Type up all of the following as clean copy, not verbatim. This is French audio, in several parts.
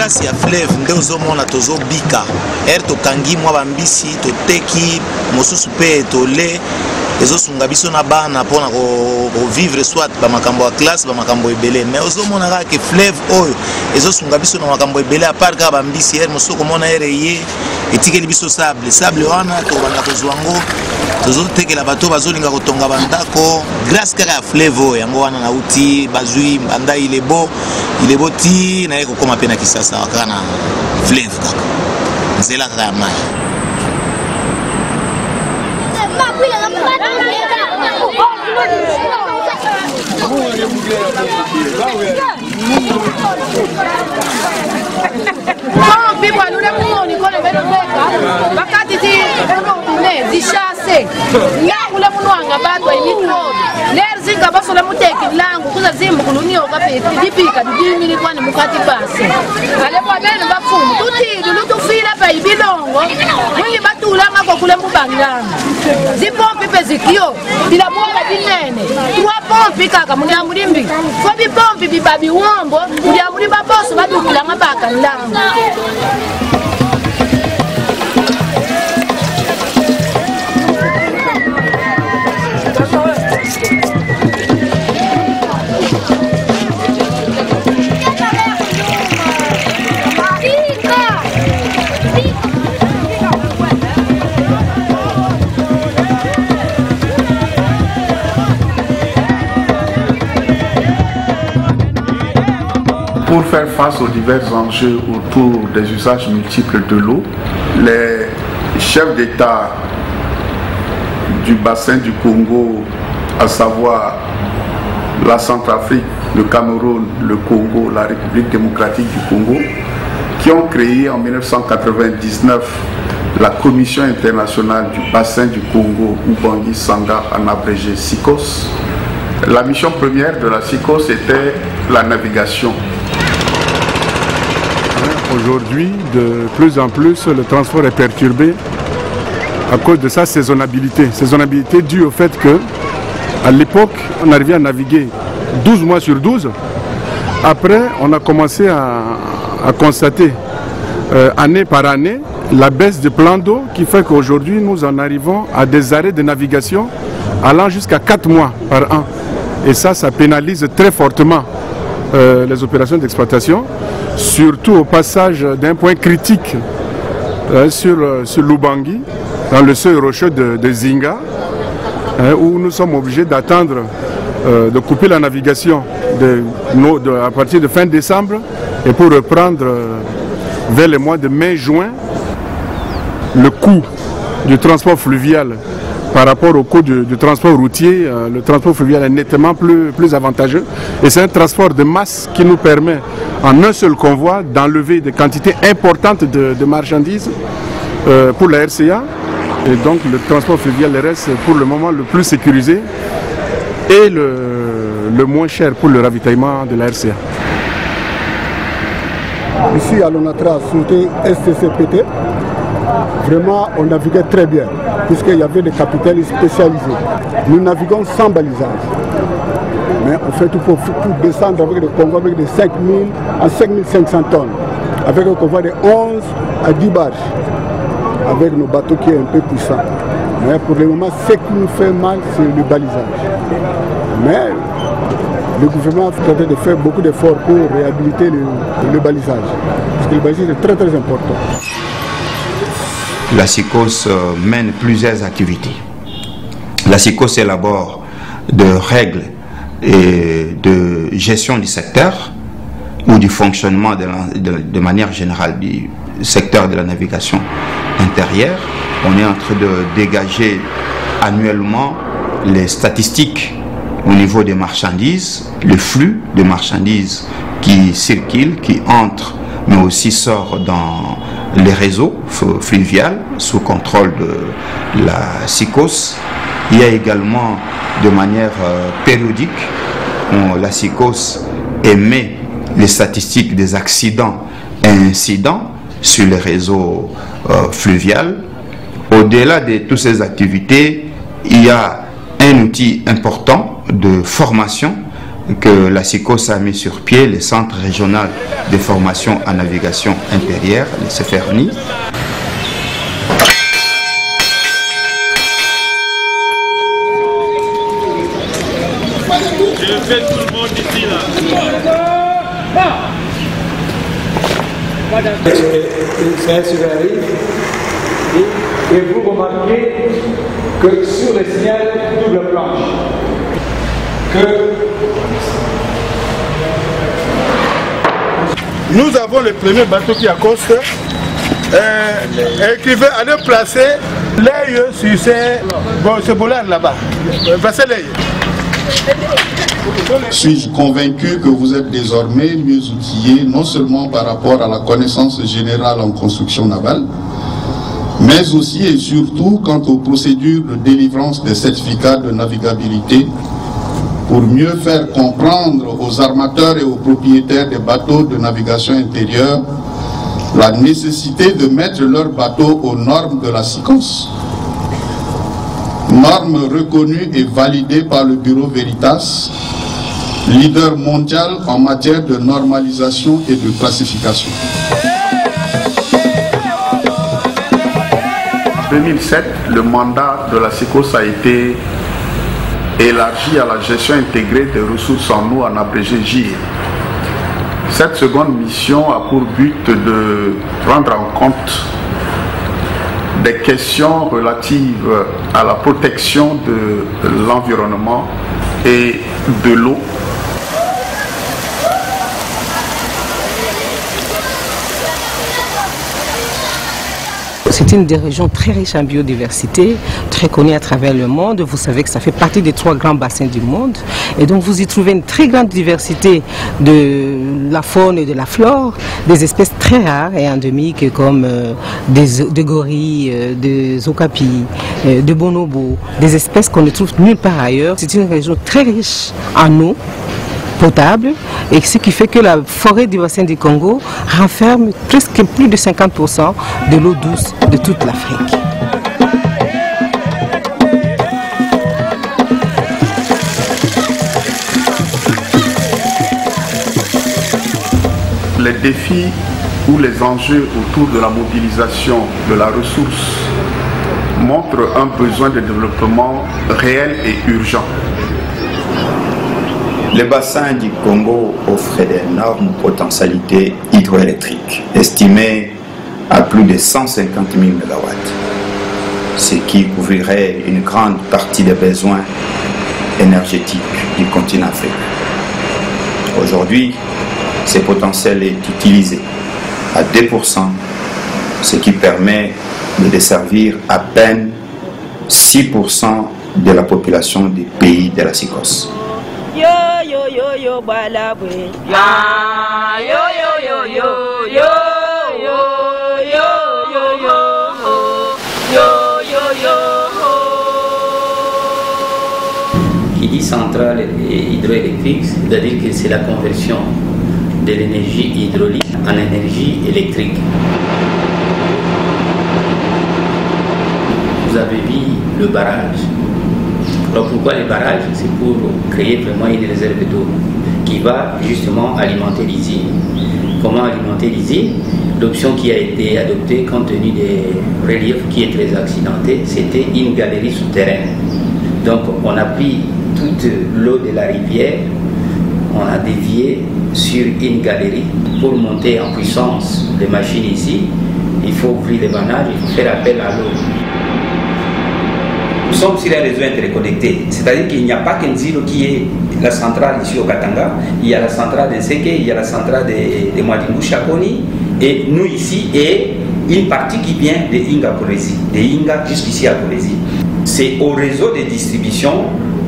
grâce à fleuve nde ozomona tozobika tokangi mwa bambisi toteki mosusu pe tole ezosunga biso na bana mpona vivre soit bamakambo ya classe bamakambo ebele mais ozomona kaka ke fleuve oyo ezosunga biso na makambo ebele apart kaka bambisi mosusu komona ye etikeli biso sable wana tobanda kozwa ngo tozotekela bato bazolinga kotonga bandako grâce kaka ya fleuve oyo yango wana nauti bazwi banda ilebo ti naye kokoma mpe na Kisasa kaka na fleuve kaka nzela kaka ya mai. Zishase ngakule munwanga batwa imitlolo lerzinga basole muteki langu kuza zimbu kulunyo kapeti dipika dipimili kwane mukati base ale babene bafumu tutidi lutufila pa ibilongo mwili batula ngako kule mubanganga zipompi pezikio bila bola binene tuwa pompi kaka munya mulimbi fo bipompi bibabi wombo munya mulimba boso badukila ngabaka langu. Pour faire face aux divers enjeux autour des usages multiples de l'eau, les chefs d'État du bassin du Congo, à savoir la Centrafrique, le Cameroun, le Congo, la République démocratique du Congo, qui ont créé en 1999 la Commission internationale du bassin du Congo, Ubangi Sanga en abrégé SICOS. La mission première de la SICOS était la navigation. Aujourd'hui, de plus en plus, le transport est perturbé à cause de sa saisonnabilité. Saisonnabilité due au fait que, à l'époque, on arrivait à naviguer 12 mois sur 12. Après, on a commencé à constater, année par année, la baisse de plans d'eau qui fait qu'aujourd'hui, nous en arrivons à des arrêts de navigation allant jusqu'à 4 mois par an. Et ça pénalise très fortement les opérations d'exploitation, surtout au passage d'un point critique sur l'Ubangi, dans le seuil rocheux de Zinga, où nous sommes obligés d'attendre, de couper la navigation à partir de fin décembre et pour reprendre vers les mois de mai-juin. Le coût du transport fluvial par rapport au coût du transport routier, le transport fluvial est nettement plus avantageux. Et c'est un transport de masse qui nous permet, en un seul convoi, d'enlever des quantités importantes de marchandises pour la RCA. Et donc le transport fluvial reste pour le moment le plus sécurisé et le moins cher pour le ravitaillement de la RCA. Ici à l'ONATRA, surtout STCPT, vraiment on naviguait très bien, puisqu'il y avait des capitaines spécialisés. Nous naviguons sans balisage. Mais on fait tout pour descendre avec des convois avec des 5 000 à 5 500 tonnes, avec un convoi de 11 à 10 barges, avec nos bateaux qui est un peu puissants. Mais pour le moment, ce qui nous fait mal, c'est le balisage. Mais le gouvernement est en train de faire beaucoup d'efforts pour réhabiliter le balisage, parce que le balisage est très très important. La SICOS mène plusieurs activités. La SICOS élabore de règles et de gestion du secteur ou du fonctionnement de manière générale du secteur de la navigation intérieure. On est en train de dégager annuellement les statistiques au niveau des marchandises, le flux de marchandises qui circulent, qui entrent, mais aussi sortent dans les réseaux fluviaux sous contrôle de la SICOS. Il y a également de manière périodique, la SICOS émet les statistiques des accidents et incidents sur les réseaux fluviaux. Au-delà de toutes ces activités, il y a un outil important de formation que la SICOS a mis sur pied le Centre régional de formation en navigation intérieure, le CFRNI. C'est arrive et vous remarquez que sur le signal double planche, nous avons le premier bateau qui accoste et qui veut aller placer l'œil sur ce bolard là-bas. Placer l'œil. Suis-je convaincu que vous êtes désormais mieux outillés, non seulement par rapport à la connaissance générale en construction navale, mais aussi et surtout quant aux procédures de délivrance des certificats de navigabilité pour mieux faire comprendre aux armateurs et aux propriétaires des bateaux de navigation intérieure la nécessité de mettre leurs bateaux aux normes de la SICOS. Normes reconnues et validées par le Bureau Veritas, leader mondial en matière de normalisation et de classification. En 2007, le mandat de la SICOS a été élargi à la gestion intégrée des ressources en eau, en abrégé GIE. Cette seconde mission a pour but de prendre en compte des questions relatives à la protection de l'environnement et de l'eau. C'est une des régions très riches en biodiversité, très connue à travers le monde. Vous savez que ça fait partie des 3 grands bassins du monde. Et donc vous y trouvez une très grande diversité de la faune et de la flore, des espèces très rares et endémiques comme des gorilles, des okapis, de bonobos, des espèces qu'on ne trouve nulle part ailleurs. C'est une région très riche en eau potable, et ce qui fait que la forêt du bassin du Congo renferme presque plus de 50% de l'eau douce de toute l'Afrique. Les défis ou les enjeux autour de la mobilisation de la ressource montrent un besoin de développement réel et urgent. Le bassin du Congo offre d'énormes potentialités hydroélectriques, estimées à plus de 150 000 MW, ce qui couvrirait une grande partie des besoins énergétiques du continent africain. Aujourd'hui, ce potentiel est utilisé à 2%, ce qui permet de desservir à peine 6% de la population des pays de la SICOS. Yo yo yo yo balabwe. Ah yo yo yo yo yo yo yo yo yo yo yo yo. Qui dit centrale hydroélectrique, c'est-à-dire que c'est la conversion de l'énergie hydraulique en énergie électrique. Vous avez vu le barrage. Alors pourquoi les barrages? C'est pour créer vraiment une réserve d'eau qui va justement alimenter l'usine. Comment alimenter l'usine? L'option qui a été adoptée compte tenu des reliefs qui est très accidenté, c'était une galerie souterraine. Donc on a pris toute l'eau de la rivière, on a dévié sur une galerie pour monter en puissance les machines ici. Il faut ouvrir les vannages, il faut faire appel à l'eau. Nous sommes sur un réseau interconnecté, c'est-à-dire qu'il n'y a pas qu'un Zilo qui est la centrale ici au Katanga, il y a la centrale de Nseke, il y a la centrale de Mwadimbu Chakoni, et nous ici, et une partie qui vient de Inga Kolesi, de Inga jusqu'ici à Kolesi. C'est au réseau de distribution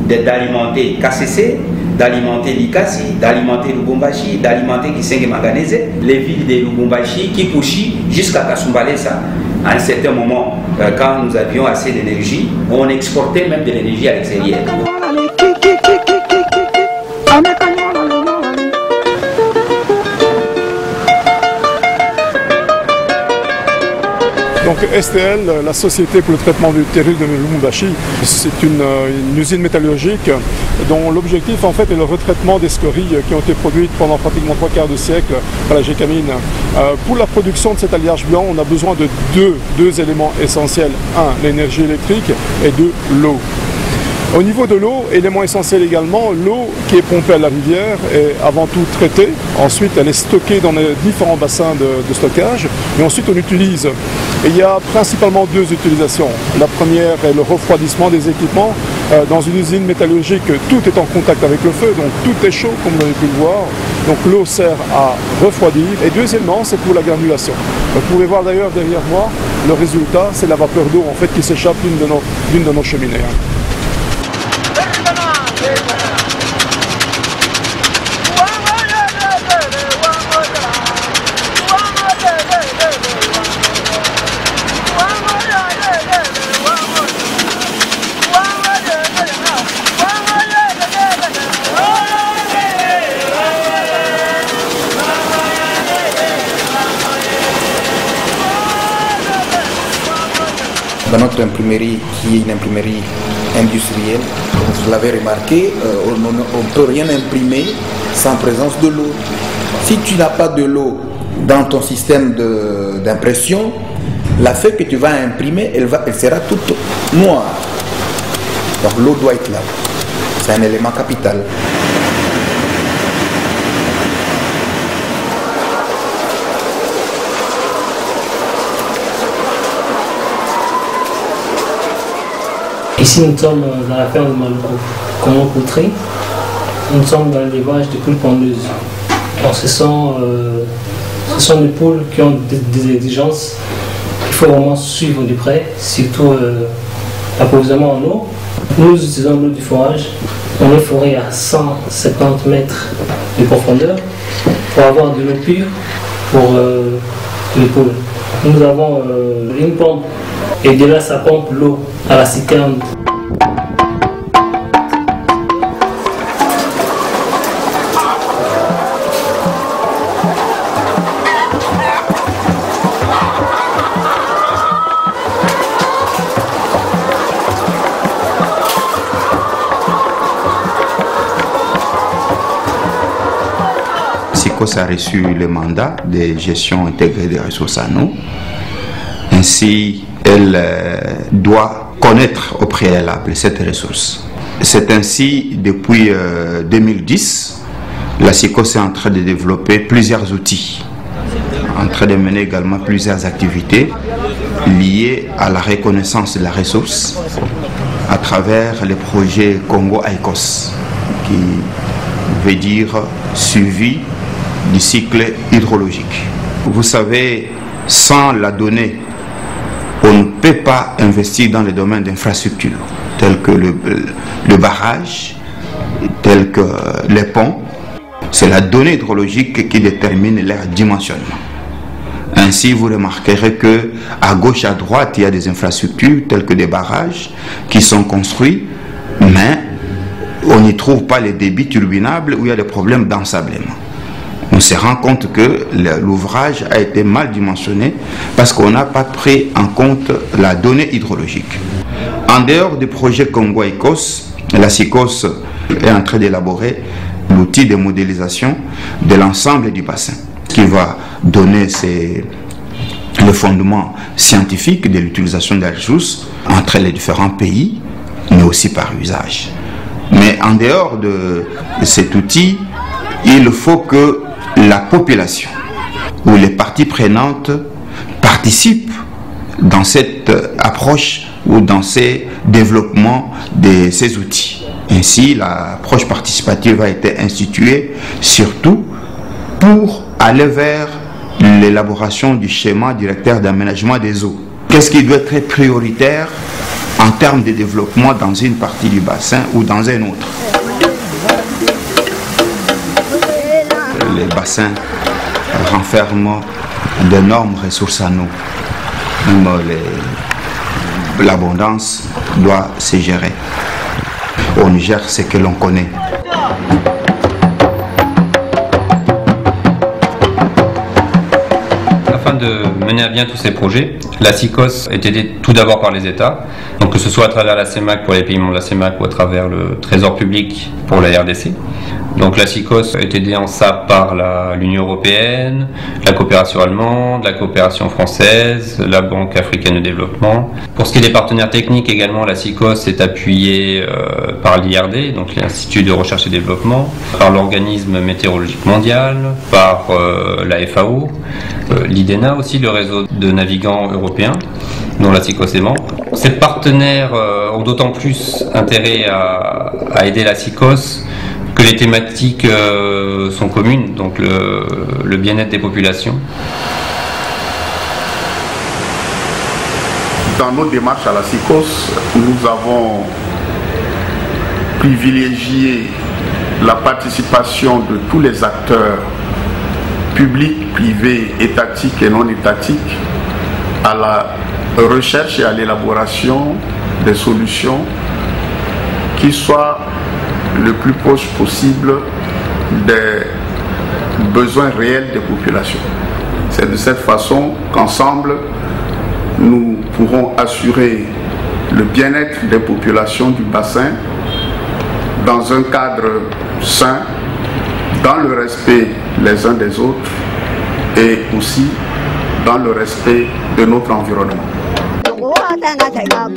d'alimenter KCC, d'alimenter Likasi, d'alimenter Lubumbashi, d'alimenter Kisenge Manganese, les villes de Lubumbashi, Kikuchi, jusqu'à Kasumbalesa. À un certain moment, quand nous avions assez d'énergie, on exportait même de l'énergie à l'extérieur. Donc STL, la Société pour le traitement du terril de Lubumbashi, c'est une usine métallurgique dont l'objectif en fait est le retraitement des scories qui ont été produites pendant pratiquement 3/4 de siècle par la Gécamine. Pour la production de cet alliage blanc, on a besoin de deux éléments essentiels. Un, l'énergie électrique et deux, l'eau. Au niveau de l'eau, élément essentiel également, l'eau qui est pompée à la rivière est avant tout traitée. Ensuite, elle est stockée dans les différents bassins de stockage. Et ensuite, on l'utilise. Et il y a principalement deux utilisations. La première est le refroidissement des équipements. Dans une usine métallurgique, tout est en contact avec le feu, donc tout est chaud, comme vous avez pu le voir. Donc l'eau sert à refroidir. Et deuxièmement, c'est pour la granulation. Vous pouvez voir d'ailleurs derrière moi, le résultat, c'est la vapeur d'eau en fait qui s'échappe d'une de nos cheminées. Dans notre imprimerie, qui est une imprimerie industrielle, comme vous l'avez remarqué, on ne peut rien imprimer sans présence de l'eau. Si tu n'as pas de l'eau dans ton système d'impression, la feuille que tu vas imprimer, elle sera toute noire. Donc l'eau doit être là. C'est un élément capital. Ici, nous sommes dans la ferme de Maluku, comment poutrer. Nous sommes dans l'élevage de poules pondeuses. Alors, ce sont des poules qui ont des exigences qu'il faut vraiment suivre de près, surtout l'approvisionnement en eau. Nous utilisons l'eau du forage. On est foré à 170 mètres de profondeur pour avoir de l'eau pure pour les poules. Nous avons une pompe et de là, ça pompe l'eau à la citerne. SICOS a reçu le mandat de gestion intégrée des ressources en eau. Ainsi, elle doit connaître au préalable cette ressource. C'est ainsi, depuis 2010, la SICOS est en train de développer plusieurs outils, en train de mener également plusieurs activités liées à la reconnaissance de la ressource à travers le projet Congo ICOS, qui veut dire suivi du cycle hydrologique. Vous savez, sans la donnée, on ne peut pas investir dans les domaines d'infrastructure, tels que le barrage, tels que les ponts. C'est la donnée hydrologique qui détermine leur dimensionnement. Ainsi, vous remarquerez que à gauche, à droite, il y a des infrastructures telles que des barrages qui sont construits, mais on n'y trouve pas les débits turbinables où il y a des problèmes d'ensablement. On se rend compte que l'ouvrage a été mal dimensionné parce qu'on n'a pas pris en compte la donnée hydrologique. En dehors du projet Congo ICOS, la SICOS est en train d'élaborer l'outil de modélisation de l'ensemble du bassin, qui va donner le fondement scientifique de l'utilisation de la ressource entre les différents pays, mais aussi par usage. Mais en dehors de cet outil, il faut que la population ou les parties prenantes participent dans cette approche ou dans ces développements de ces outils. Ainsi, l'approche participative a été instituée surtout pour aller vers l'élaboration du schéma directeur d'aménagement des eaux. Qu'est-ce qui doit être prioritaire en termes de développement dans une partie du bassin ou dans un autre? Les bassins renferment d'énormes ressources en eau. L'abondance doit se gérer. On gère ce que l'on connaît. Afin de mener mener à bien tous ces projets. La SICOS est aidée tout d'abord par les États, donc que ce soit à travers la CEMAC pour les pays membres de la CEMAC ou à travers le Trésor public pour la RDC. Donc la SICOS est aidée en ça par l'Union européenne, la coopération allemande, la coopération française, la Banque africaine de développement. Pour ce qui est des partenaires techniques également, la SICOS est appuyée par l'IRD, donc l'Institut de recherche et développement, par l'Organisme météorologique mondial, par la FAO, l'IDENA aussi, le réseau de navigants européens, dont la SICOS est membre. Ces partenaires ont d'autant plus intérêt à aider la SICOS que les thématiques sont communes, donc le bien-être des populations. Dans nos démarches à la SICOS, nous avons privilégié la participation de tous les acteurs publics, privés, étatiques et non étatiques à la recherche et à l'élaboration des solutions qui soient le plus proche possible des besoins réels des populations. C'est de cette façon qu'ensemble, nous pourrons assurer le bien-être des populations du bassin dans un cadre sain, dans le respect les uns des autres et aussi dans le respect de notre environnement. Tanga tanga